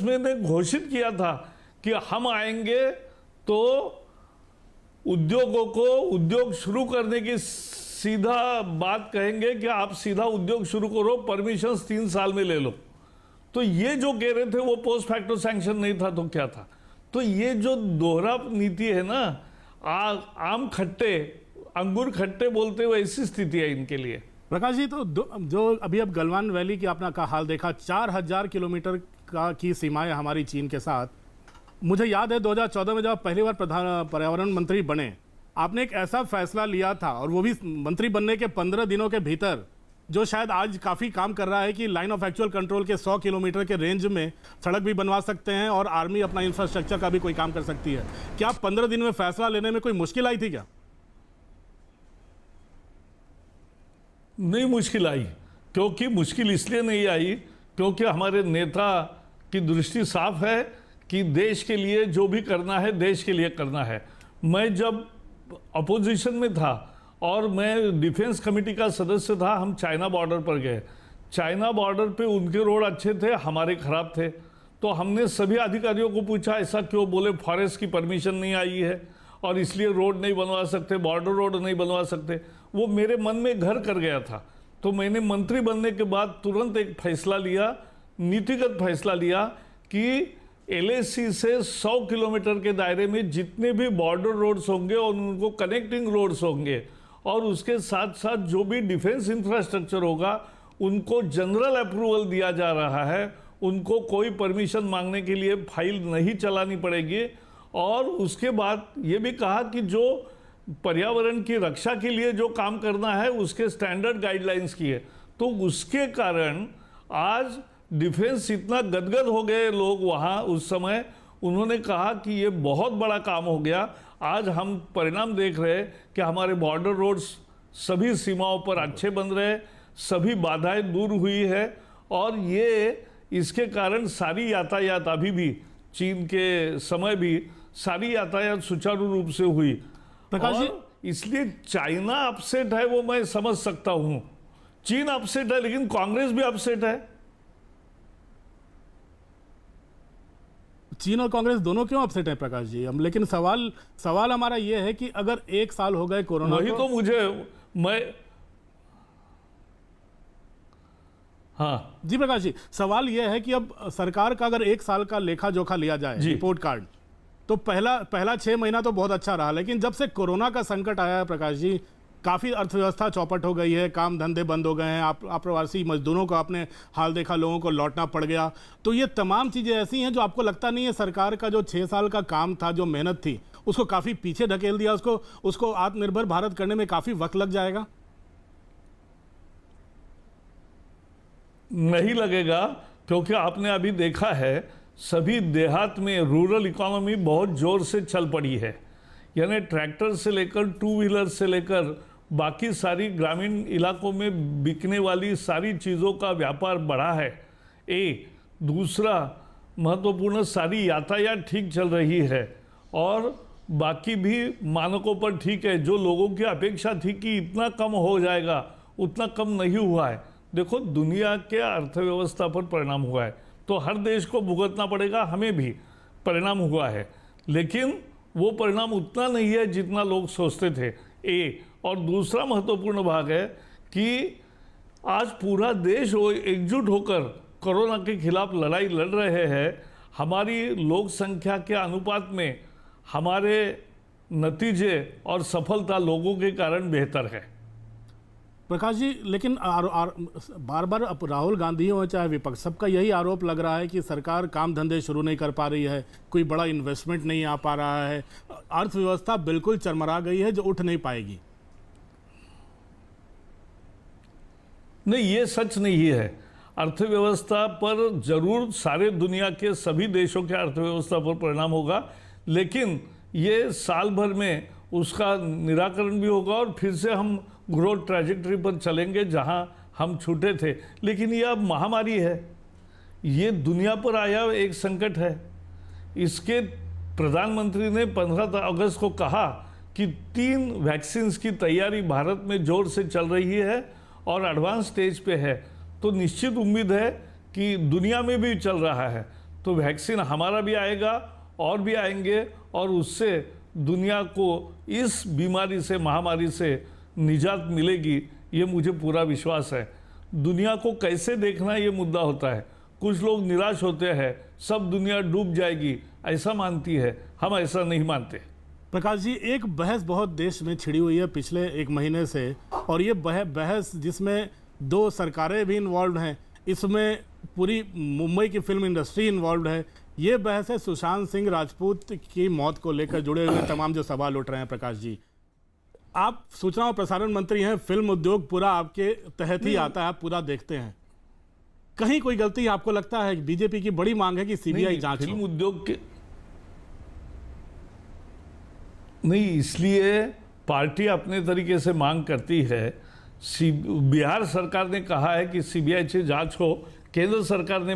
मैंने घोषित किया था कि हम आएंगे तो उद्योगों को उद्योग शुरू करने की सीधा बात कहेंगे कि आप सीधा उद्योग शुरू करो, परमिशन 3 साल में ले लो। तो ये जो कह रहे थे वो पोस्ट फैक्टो सैंक्शन नहीं था तो क्या था? तो ये जो दोहरा नीति है ना, आम खट्टे अंगूर खट्टे बोलते हुए ऐसी स्थिति है इनके लिए। प्रकाश जी, तो जो अभी अब गलवान वैली की आपने का हाल देखा, 4000 किलोमीटर की सीमाएं हमारी चीन के साथ। मुझे याद है 2014 में जब पहली बार पर्यावरण मंत्री बने, आपने एक ऐसा फैसला लिया था, और वो भी मंत्री बनने के 15 दिनों के भीतर, जो शायद आज काफ़ी काम कर रहा है कि लाइन ऑफ एक्चुअल कंट्रोल के 100 किलोमीटर के रेंज में सड़क भी बनवा सकते हैं और आर्मी अपना इंफ्रास्ट्रक्चर का भी कोई काम कर सकती है। क्या 15 दिन में फैसला लेने में कोई मुश्किल आई थी क्या? नहीं मुश्किल आई, क्योंकि मुश्किल इसलिए नहीं आई क्योंकि हमारे नेता की दृष्टि साफ है कि देश के लिए जो भी करना है देश के लिए करना है। मैं जब अपोजिशन में था और मैं डिफेंस कमेटी का सदस्य था, हम चाइना बॉर्डर पर गए। चाइना बॉर्डर पे उनके रोड अच्छे थे, हमारे खराब थे। तो हमने सभी अधिकारियों को पूछा ऐसा क्यों? बोले फॉरेस्ट की परमिशन नहीं आई है और इसलिए रोड नहीं बनवा सकते, बॉर्डर रोड नहीं बनवा सकते। वो मेरे मन में घर कर गया था। तो मैंने मंत्री बनने के बाद तुरंत एक फैसला लिया, नीतिगत फैसला लिया कि LAC से 100 किलोमीटर के दायरे में जितने भी बॉर्डर रोड्स होंगे और उनको कनेक्टिंग रोड्स होंगे और उसके साथ साथ जो भी डिफेंस इंफ्रास्ट्रक्चर होगा उनको जनरल अप्रूवल दिया जा रहा है। उनको कोई परमिशन मांगने के लिए फाइल नहीं चलानी पड़ेगी। और उसके बाद ये भी कहा कि जो पर्यावरण की रक्षा के लिए जो काम करना है उसके स्टैंडर्ड गाइडलाइंस की है। तो उसके कारण आज डिफेंस इतना गदगद हो गए लोग वहाँ उस समय, उन्होंने कहा कि ये बहुत बड़ा काम हो गया। आज हम परिणाम देख रहे हैं कि हमारे बॉर्डर रोड्स सभी सीमाओं पर अच्छे बन रहे, सभी बाधाएं दूर हुई है और ये इसके कारण सारी यातायात अभी भी चीन के समय भी सारी यातायात सुचारू रूप से हुई। प्रकाश जी, इसलिए चाइना अपसेट है वो मैं समझ सकता हूँ, चीन अपसेट है, लेकिन कांग्रेस भी अपसेट है। चीन और कांग्रेस दोनों क्यों अपसेट है प्रकाश जी? हम लेकिन सवाल हमारा यह है कि अगर 1 साल हो गए कोरोना, वही तो हाँ जी प्रकाश जी, सवाल यह है कि अब सरकार का अगर 1 साल का लेखा जोखा लिया जाए, रिपोर्ट कार्ड, तो पहला 6 महीना तो बहुत अच्छा रहा, लेकिन जब से कोरोना का संकट आया है प्रकाश जी, काफ़ी अर्थव्यवस्था चौपट हो गई है, काम धंधे बंद हो गए हैं, अप्रवासी मजदूरों को आपने हाल देखा, लोगों को लौटना पड़ गया। तो ये तमाम चीज़ें ऐसी हैं जो आपको लगता नहीं है सरकार का जो 6 साल का काम था, जो मेहनत थी, उसको काफ़ी पीछे ढकेल दिया, उसको आत्मनिर्भर भारत करने में काफ़ी वक्त लग जाएगा? नहीं लगेगा, क्योंकि आपने अभी देखा है सभी देहात में रूरल इकोनॉमी बहुत जोर से चल पड़ी है। यानी ट्रैक्टर से लेकर 2 व्हीलर से लेकर बाकी सारी ग्रामीण इलाकों में बिकने वाली सारी चीज़ों का व्यापार बढ़ा है। दूसरा महत्वपूर्ण, सारी यातायात ठीक चल रही है और बाकी भी मानकों पर ठीक है। जो लोगों की अपेक्षा थी कि इतना कम हो जाएगा, उतना कम नहीं हुआ है। देखो, दुनिया के अर्थव्यवस्था पर परिणाम हुआ है तो हर देश को भुगतना पड़ेगा, हमें भी परिणाम हुआ है, लेकिन वो परिणाम उतना नहीं है जितना लोग सोचते थे। और दूसरा महत्वपूर्ण भाग है कि आज पूरा देश एकजुट होकर कोरोना के खिलाफ लड़ाई लड़ रहे हैं। हमारी लोक संख्या के अनुपात में हमारे नतीजे और सफलता लोगों के कारण बेहतर है। प्रकाश जी, लेकिन बार बार राहुल गांधी हो चाहे विपक्ष, सबका यही आरोप लग रहा है कि सरकार काम धंधे शुरू नहीं कर पा रही है, कोई बड़ा इन्वेस्टमेंट नहीं आ पा रहा है, अर्थव्यवस्था बिल्कुल चरमरा गई है जो उठ नहीं पाएगी। नहीं, ये सच नहीं है। अर्थव्यवस्था पर जरूर सारे दुनिया के सभी देशों के अर्थव्यवस्था पर परिणाम होगा, लेकिन ये साल भर में उसका निराकरण भी होगा और फिर से हम ग्रोथ ट्रैजेक्टरी पर चलेंगे जहां हम छूटे थे। लेकिन ये अब महामारी है, ये दुनिया पर आया एक संकट है। इसके प्रधानमंत्री ने 15 अगस्त को कहा कि 3 वैक्सीन्स की तैयारी भारत में जोर से चल रही है और एडवांस स्टेज पे है। तो निश्चित उम्मीद है कि दुनिया में भी चल रहा है। तो वैक्सीन हमारा भी आएगा और भी आएंगे, और उससे दुनिया को इस बीमारी से, महामारी से निजात मिलेगी, ये मुझे पूरा विश्वास है। दुनिया को कैसे देखना ये मुद्दा होता है। कुछ लोग निराश होते हैं, सब दुनिया डूब जाएगी ऐसा मानती है, हम ऐसा नहीं मानते। प्रकाश जी, एक बहस बहुत देश में छिड़ी हुई है पिछले एक महीने से, और ये बहस जिसमें 2 सरकारें भी इन्वॉल्व हैं, इसमें पूरी मुंबई की फिल्म इंडस्ट्री इन्वॉल्व है। ये बहस है सुशांत सिंह राजपूत की मौत को लेकर जुड़े हुए तमाम जो सवाल उठ रहे हैं। प्रकाश जी, आप सूचना और प्रसारण मंत्री हैं, फिल्म उद्योग पूरा आपके तहत ही आता है, आप पूरा देखते हैं। कहीं कोई गलती आपको लगता है? बीजेपी की बड़ी मांग है कि सीबीआई जांच हो। फिल्म उद्योग के नहीं, इसलिए पार्टी अपने तरीके से मांग करती है। बिहार सरकार ने कहा है कि सीबीआई से जांच हो, केंद्र सरकार ने